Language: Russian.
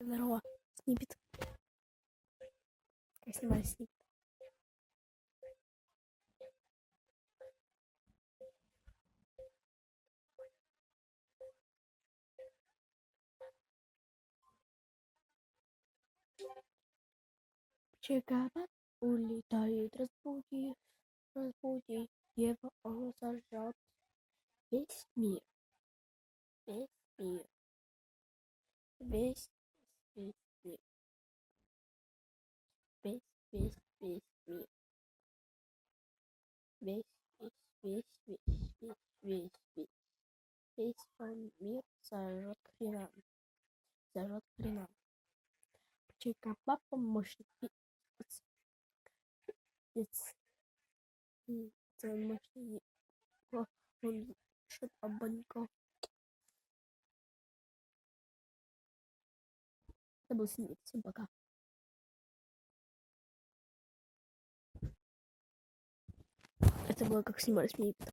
Здорово, снипет. Я снимаю снипет. Чикаго улетает, разбуди, его он сожжет весь мир, весь мир, весь мир, весь мир, весь он мир сожжет к хренам. Чика папа мощный пиздец. Это мощный он шит обанько. Это был снит. Всем пока. Это было как снимали снипет.